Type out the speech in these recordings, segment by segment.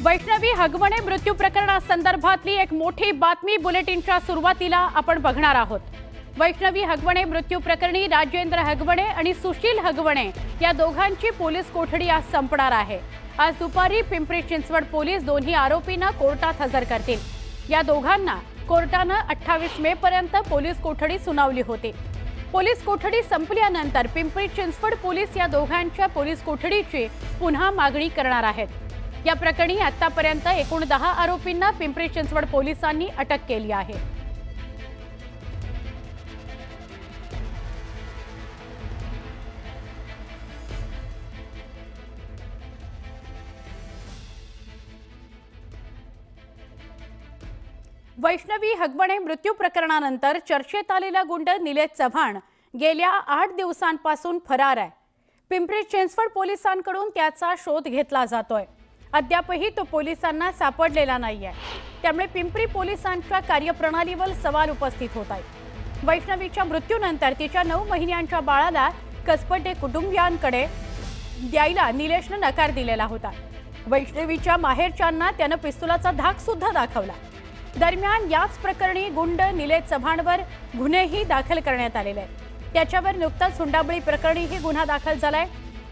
वैष्णवी हगवणे मृत्यू प्रकरणासंदर्भातली एक मोठी बातमी बुलेटिनच्या सुरुवातीला आपण बघणार आहोत। वैष्णवी हगवणे मृत्यू प्रकरणी राजेंद्र हगवणे आणि सुशील हगवणे या दोघांची पोलीस कोठडी आज संपणार आहे। आज दुपारी पिंपरी चिंचवड पोलीस दोन्ही आरोपींना कोर्टात हजर करतील। या दोघांना कोर्टाने 28 मे पर्यंत पोलीस कोठडी सुनावली होती। पोलीस कोठडी संपल्यानंतर पिंपरी चिंचवड पोलीस या दोघांच्या पोलीस कोठडीची पुन्हा मागणी करणार आहेत। या प्रकरणी आतापर्यंत एकूण 10 आरोपींना पिंपरी चिंचवड पोलिसांनी अटक केली आहे। वैष्णवी हगवणे मृत्यू प्रकरणानंतर चर्चेत आलेला गुंड निलेश चव्हाण गेल्या 8 दिवसांपासून फरार आहे। पिंपरी चिंचवड पोलिसांकडून त्याचा शोध घेतला जातोय। अद्यापही तो पोलिसांना सापडलेला नाहीये। त्यामुळे पिंपरी पोलिसांच्या कार्यप्रणालीवर सवाल उपस्थित होत आहेत। वैष्णवीच्या मृत्यूनंतर तिच्या 9 महिन्यांच्या बाळाला कसबटे कुटुंबियांकडे द्यायला निलेशने नकार दिलेला होता। वैष्णवीच्या माहेरच्यांना त्याने पिस्तुलाचा धाक सुद्धा दाखवला। दरम्यान याच प्रकरणी गुंड निलेश चव्हाणवर गुन्हेही दाखल करण्यात आलेले आहेत। त्याच्यावर नुकताच हुंडाबळी प्रकरणीही गुन्हा दाखल झालाय,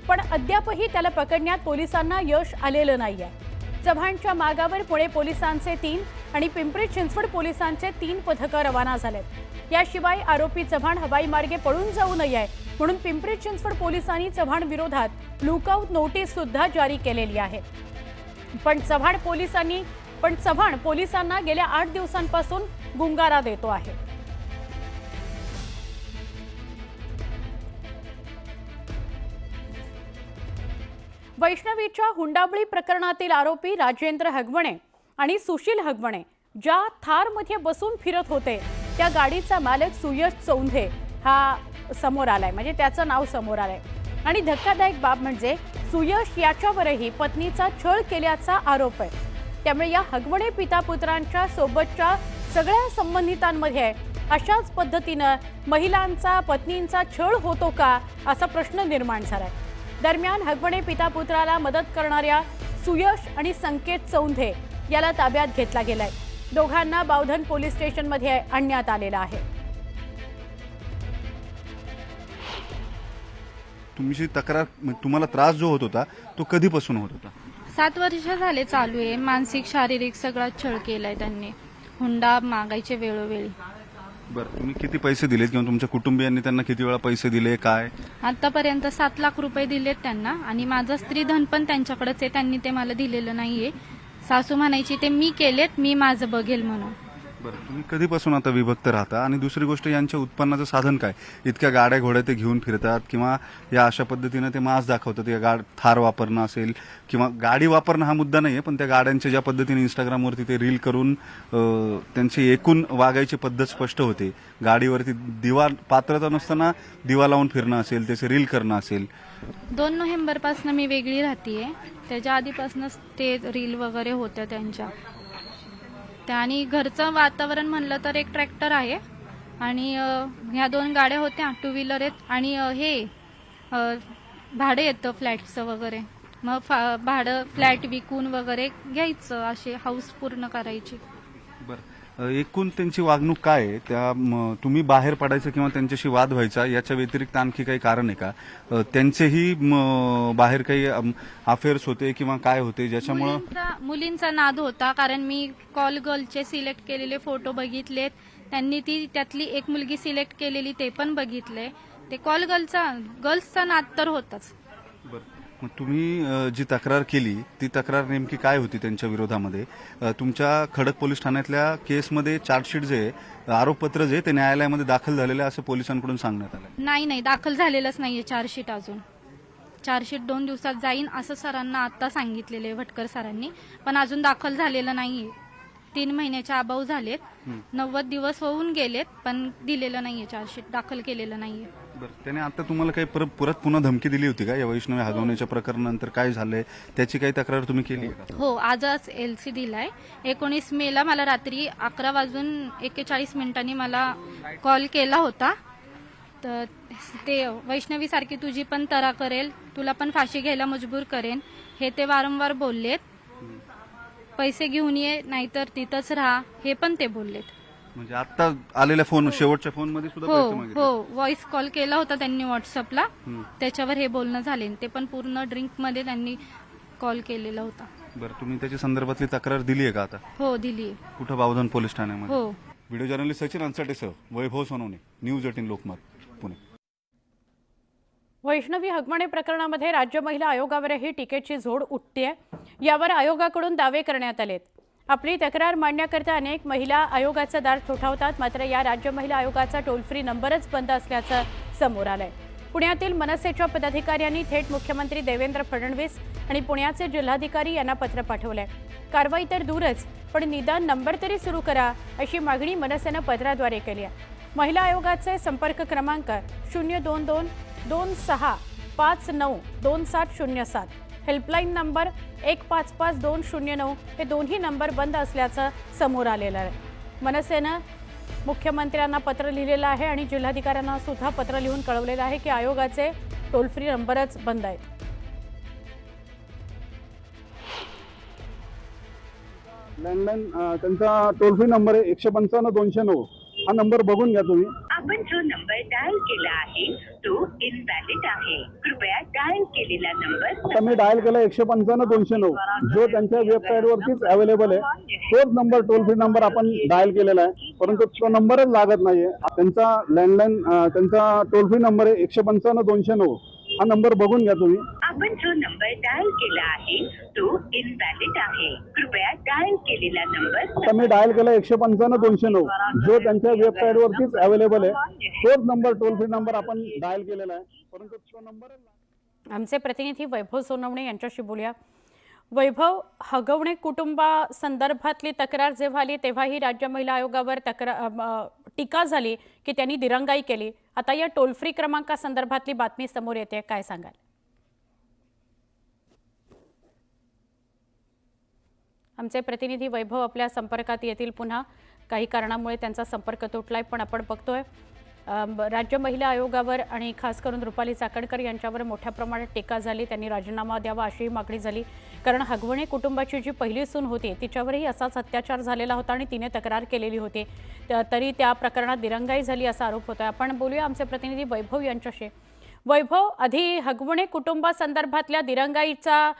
पण अद्यापही त्याला पकडण्यात पोलिसांना यश आलेलं नाहीये। चव्हाणच्या मागावर पुणे पोलिसांचे 3 आणि पिंपरी चिंचवड पोलिसांचे 3 पथकं रवाना झालेत। याशिवाय आरोपी चव्हाण हवाई मार्गे पळून जाऊ नये म्हणून पिंपरी चिंचवड पोलिसांनी चव्हाण विरोधात लुकआउट नोटीस सुद्धा जारी केलेली आहे। पण चव्हाण पोलिसांना गेल्या 8 दिवसांपासून गुंगारा देतो आहे। वैष्णवीच्या हुंडाबळी प्रकरणातील आरोपी राजेंद्र हगवणे आणि सुशील हगवणे ज्या थारमध्ये बसून फिरत होते त्या गाडीचा मालक सुयश चौंधे हा समोर आलाय, म्हणजे त्याचं नाव समोर आलंय। आणि धक्कादायक बाब म्हणजे सुयश याच्यावरही पत्नीचा छळ केल्याचा आरोप आहे। त्यामुळे या हगवणे पिता पुत्रांच्या सोबतच्या सगळ्या संबंधितांमध्ये अशाच पद्धतीने महिलांचा पत्नींचा छळ होतो का असा प्रश्न निर्माण झालाय। दरम्यान हगवणे पिता पुत्राला मदत करणाऱ्या सुयश आणि संकेत चौंधे याला ताब्यात घेतला गेलाय। दोघांना बावधन पोलीस स्टेशनमध्ये आणण्यात आलेला आहे। तुमची तक्रार, तुम्हाला त्रास जो होत होता तो कधीपासून होत होता? 7 वर्ष झाले चालू आहे। मानसिक शारीरिक सगळा छळ केलाय त्यांनी। हुंडा मागायचे वेळोवेळी। बरं, तुम्ही किती पैसे दिलेत किंवा तुमच्या कुटुंबियांनी त्यांना किती वेळा पैसे दिले, काय? आतापर्यंत 7 लाख रुपये दिलेत त्यांना आणि माझं स्त्रीधन पण त्यांच्याकडेच आहे। त्यांनी ते मला दिलेलं नाहीये। सासू म्हणायची ते मी केलेत, मी माझं बघेल म्हणून। बरं, तुम्ही कधीपासून आता विभक्त राहता? आणि दुसरी गोष्ट, यांच्या उत्पन्नाचं साधन काय? इतक्या गाड्या घोड्या ते घेऊन फिरतात किंवा या अशा पद्धतीने ते मास दाखवतात, या थार वापरणं असेल किंवा गाडी वापरणं हा मुद्दा नाहीये, पण त्या गाड्यांच्या ज्या पद्धतीने इंस्टाग्रामवरती ते रील करून त्यांची एकूण वागायची पद्धत स्पष्ट होते। गाडीवरती दिवा पात्रता नसताना दिवा लावून फिरणं असेल, त्याचे रील करणं असेल। 2 नोव्हेंबरपासून मी वेगळी राहतेय। त्याच्या आधीपासूनच ते रील वगैरे होत्या त्यांच्या। आणि घरचं वातावरण म्हणलं तर एक ट्रॅक्टर आहे आणि ह्या 2 गाड्या होत्या, 2 व्हीलर आहेत आणि हे भाडं येतं फ्लॅटचं वगैरे। मग भाडं फ्लॅट विकून वगैरे घ्यायचं, असे हाऊस पूर्ण करायची। बरं, एकूण त्यांची वागणूक काय आहे? तुम्ही बाहेर पडायचं किंवा त्यांच्याशी वाद व्हायचा याच्या व्यतिरिक्त आणखी काही कारण आहे का? त्यांचेही बाहेर काही अफेअर्स होते किंवा काय होते ज्याच्यामुळे? मुलींचा नाद होता, कारण मी कॉल गर्लचे सिलेक्ट केलेले फोटो बघितलेत। त्यांनी त्यातली एक मुलगी सिलेक्ट केलेली ते पण बघितले। ते कॉल गर्ल्सचा नाद तर होताच। बरं, मग तुम्ही जी तक्रार केली ती तक्रार नेमकी काय होती त्यांच्या विरोधामध्ये? तुमच्या खडक पोलीस ठाण्यातल्या केसमध्ये चार्जशीट जे आरोपपत्र जे ते न्यायालयामध्ये दाखल झालेलं आहे असं पोलिसांकडून सांगण्यात आलं? नाही, दाखल झालेलंच नाहीये चार्जशीट अजून। चार्जशीट 2 दिवसात जाईन असं सरांना आता सांगितलेलं आहे, भटकर सरांनी, पण अजून दाखल झालेलं नाहीये। 3 महिन्याच्या अबाव झालेत, 90 दिवस होऊन गेलेत, पण दिलेलं नाहीये चार्जशीट, दाखल केलेलं नाहीये। बरं, त्याने आता तुम्हाला काही परत पुन्हा धमकी दिली होती का? या वैष्णवी हगवण्याच्या प्रकरणानंतर काय झालंय त्याची काही तक्रार तुम्ही केली का? हो, आजच LC दिलाय। 19 मेला मला रात्री 11:41 मला कॉल केला होता। तर ते वैष्णवी सारखी तुझी पण तरा करेल, तुला पण फाशी घ्यायला मजबूर करेन, हे ते वारंवार बोललेत। पैसे घेऊन ये नाहीतर तिथंच राहा, हे पण ते बोललेत. म्हणजे आता आलेल्या फोन शेवटच्या फोन मध्ये सुद्धा हो पैसे मागितले? हो, व्हॉइस कॉल केला होता त्यांनी व्हॉट्सअपला, हम्म. त्याच्यावर हे बोलणं झाले. ते पण पूर्ण ड्रिंक मध्ये त्यांनी कॉल केलेला होता. बरं, तुम्ही त्याच्या संदर्भातली तक्रार दिली आहे का आता? हो, दिली. कुठं? बावधन पोलीस ठाण्यामध्ये. हो. व्हिडिओ जर्नलिस्ट सचिन अन्साटेसह वैभव सोनवणे, न्यूज 18 लोकमत, पुणे. वैष्णवी हगवणे प्रकरणामध्ये राज्य महिला आयोगावरही टीकेची झोड उठतेय. यावर आयोगाकडून दावे करण्यात आलेत. आपली तक्रार मांडण्याकरता अनेक महिला आयोगाचा दार ठोठावतात, मात्र या राज्य महिला आयोगाचा टोल फ्री नंबरच बंद असल्याचं समोर आलंय. पुण्यातील मनसेच्या पदाधिकाऱ्यांनी थेट मुख्यमंत्री देवेंद्र फडणवीस आणि पुण्याचे जिल्हाधिकारी यांना पत्र पाठवलंय. कारवाई तर दूरच, पण निदान नंबर तरी सुरू करा, अशी मागणी मनसेनं पत्राद्वारे केली आहे. महिला आयोगाचे संपर्क क्रमांक 02226592707, हेल्पलाईन नंबर 155209 हे दोन्ही नंबर बंद असल्याचं समोर आलेलं आहे. मनसेनं मुख्यमंत्र्यांना पत्र लिहिलेलं आहे आणि जिल्हाधिकाऱ्यांना सुद्धा पत्र लिहून कळवलेलं आहे की आयोगाचे टोल फ्री नंबरच बंद आहेत. लँडलाईन त्यांचा टोल फ्री नंबर आहे 155-209. हा नंबर बघून घ्या तुम्ही. आपण जो नंबर डायल केला आहे तो इनव्हॅलिड आहे. कृपया डायल केलेला नंबर आता मी डायल केला 155-209, जो त्यांच्या वेबसाईटवरतीच अवेलेबल आहे. तोच नंबर, टोल फ्री नंबर आपण डायल केलेला आहे, परंतु तो नंबरच लागत नाहीये. त्यांचा लँडलाईन त्यांचा टोल फ्री नंबर आहे 155-209. हा नंबर बघून घ्या तुम्ही. आपण जो नंबर डायल केला आहे तो इनव्हॅलिड आहे. कृपया डायल केलेला नंबर आता मी डायल केला 155-209, जो त्यांच्या वेबसाईटवरतीच अवेलेबल आहे. तोच नंबर, टोल फ्री नंबर आपण डायल केलेला आहे, परंतु तो नंबरच आमचे प्रतिनिधी वैभव सोनवणे यांच्याशी बोलूया. वैभव, हगवणे कुटुंबासंदर्भातली तक्रार जेव्हा आली तेव्हाही राज्य महिला आयोगावर टीका झाली की त्यांनी दिरंगाई केली. आता या टोल फ्री क्रमांकासंदर्भातली बातमी समोर येते, काय सांगाल? आमचे प्रतिनिधी वैभव आपल्या संपर्कात येतील पुन्हा. काही कारणामुळे त्यांचा संपर्क तुटलाय, पण आपण बघतोय राज्य महिला आयोगावर आणि खास करून रुपाली चाकणकर यांच्यावर मोठ्या प्रमाणात टीका झाली. त्यांनी राजीनामा द्यावा अशी मागणी झाली, कारण हगवणे कुटुंबाची जी पहिली सून होती तिच्यावरही असाच अत्याचार झालेला होता आणि तिने तक्रार केलेली होती, तरी त्या प्रकरणात दिरंगाई झाली असा आरोप होता. आपण बोलूया आमचे प्रतिनिधी वैभव यांच्याशी. वैभव, आधी हगवणे कुटुंबासंदर्भातल्या दिरंगाईचा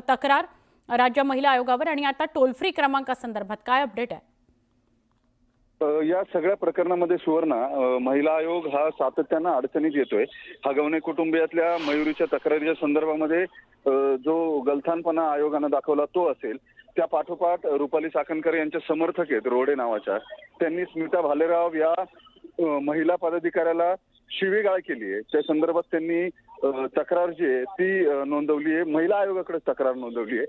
तक्रार राज्य महिला आयोगावर आणि आता टोल फ्री क्रमांकासंदर्भात काय अपडेट आहे? या सगळ्या प्रकरणामध्ये सुवर्णा, महिला आयोग हा सातत्यानं अडचणीत येतोय. हगवणे कुटुंबियातल्या मयुरीच्या तक्रारीच्या संदर्भामध्ये जो गलथानपणा आयोगानं दाखवला तो असेल, त्या पाठोपाठ रुपाली चाकणकर यांच्या समर्थक आहेत रोडे नावाच्या, त्यांनी स्मिता भालेराव या महिला पदाधिकाऱ्याला शिवीगाळ केली आहे. त्या संदर्भात त्यांनी तक्रार जी आहे ती नोंदवली आहे, महिला आयोगाकडे तक्रार नोंदवली आहे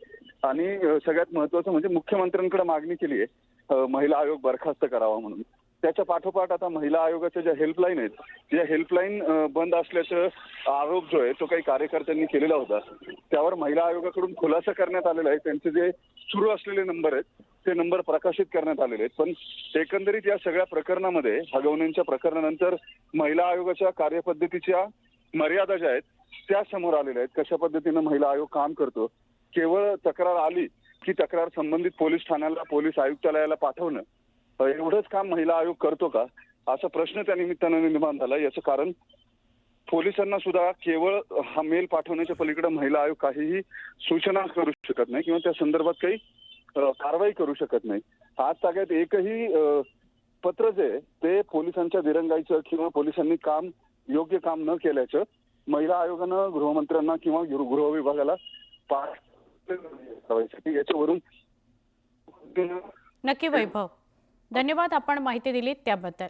आणि सगळ्यात महत्वाचं म्हणजे मुख्यमंत्र्यांकडे मागणी केली आहे महिला आयोग बरखास्त करावा म्हणून. त्याच्या पाठोपाठ आता महिला आयोगाच्या ज्या हेल्पलाईन आहेत, त्या हेल्पलाईन बंद असल्याचा आरोप जो आहे तो काही कार्यकर्त्यांनी केलेला होता. त्यावर महिला आयोगाकडून खुलासा करण्यात आलेला आहे. त्यांचे जे सुरू असलेले नंबर आहेत ते नंबर प्रकाशित करण्यात आलेले आहेत. पण एकंदरीत या सगळ्या प्रकरणामध्ये, हगवण्यांच्या प्रकरणानंतर महिला आयोगाच्या कार्यपद्धतीच्या मर्यादा ज्या आहेत त्या समोर आलेल्या आहेत. कशा पद्धतीनं महिला आयोग काम करतो, केवळ तक्रार आली की तक्रार संबंधित पोलीस ठाण्याला, पोलीस आयुक्तालयाला पाठवणं, एवढंच काम महिला आयोग करतो का, असा प्रश्न त्या निमित्तानं निर्माण झाला. याचं कारण पोलिसांना सुद्धा केवळ हा मेल पाठवण्याच्या पलीकडे महिला आयोग काहीही सूचना करू शकत नाही किंवा त्या संदर्भात काही कारवाई करू शकत नाही. आज ताग्यात एकही पत्र जे ते पोलिसांच्या दिरंगाईचं किंवा पोलिसांनी योग्य काम न केल्याचं महिला आयोगानं गृहमंत्र्यांना किंवा गृह विभागाला याच्यावरून. नक्की वैभव, धन्यवाद आपण माहिती दिलीत त्याबद्दल.